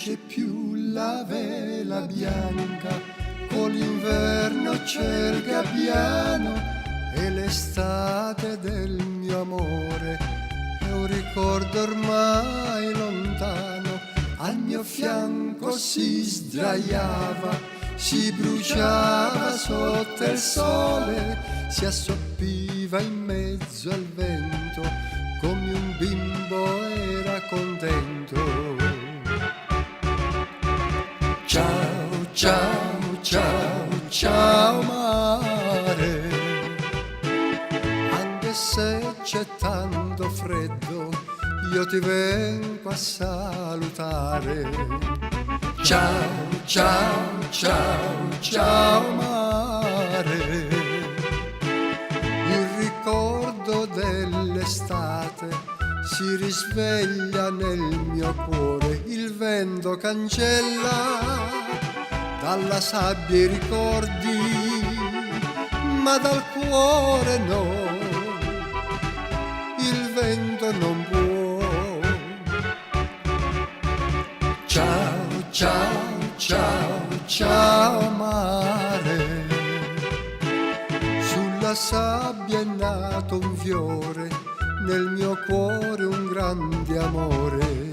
c'è più la vela bianca, con l'inverno c'è il gabbiano e l'estate del mio amore è un ricordo ormai lontano. Al mio fianco si sdraiava, si bruciava sotto il sole, si assoppiva in mezzo al vento, come un bimbo era contento. Ciao, ciao, ciao, ciao mare, anche se c'è tanto freddo, io ti vengo a salutare. Ciao, ciao, ciao, ciao mare, il ricordo dell'estate si risveglia nel mio cuore, il vento cancella dalla sabbia i ricordi, ma dal cuore no, il vento non può. Ciao, ciao, ciao, ciao mare, sulla sabbia è nato un fiore, nel mio cuore un grande amore.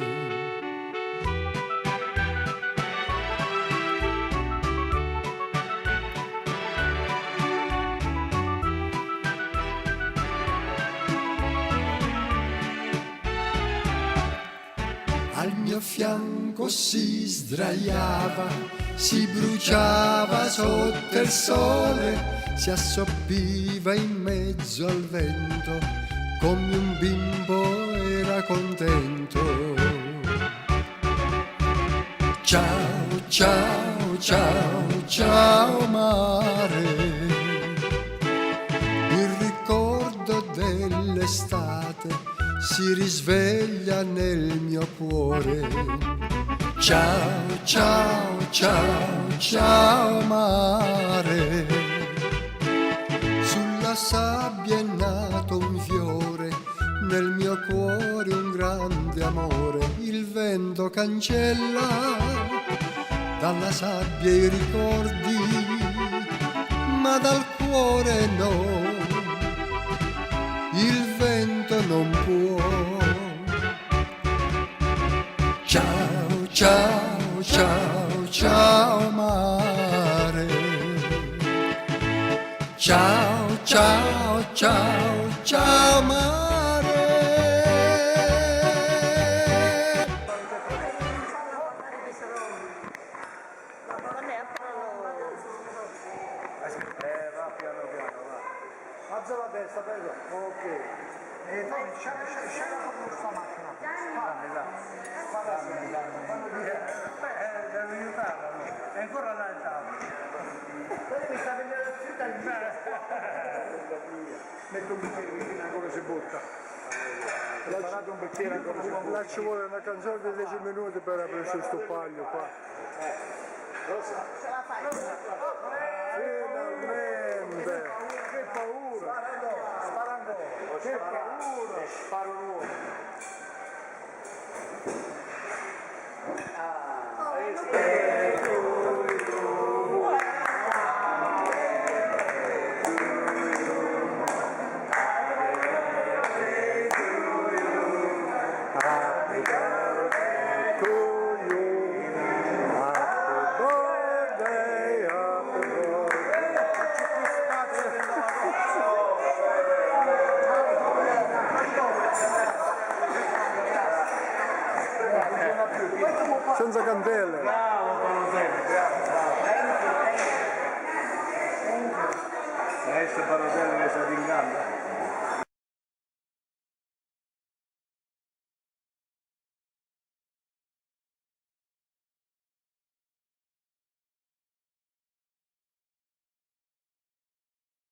Al mio fianco si sdraiava, si bruciava sotto il sole, si assoppiva in mezzo al vento, come un bimbo era contento. Ciao, ciao, ciao, ciao mare, il ricordo dell'estate si risveglia nel mio cuore. Ciao, ciao, ciao, ciao mare, sulla sabbia è nato un fiore, nel mio cuore un grande amore. Il vento cancella dalla sabbia i ricordi, ma dal cuore no, il vento non può. Ciao, ciao, ciao, ciao mare, ciao, ciao, ciao, ciao mare. Va piano piano, va. Alza la testa, prego. Ok. Scegli questa macchina. Dammi, devo aiutarla, no? È ancora là il tavolo. Mi sta venendo la città in metto un bicchiere vicino ancora si butta. Preparate un bicchiere ancora si butta. Là ci vuole una canzone di 10 minuti per aprire questo paglio qua. Rosa. Finalmente! Che paura! Spara ancora! Che paura! Sparo nuovo! Senza candela.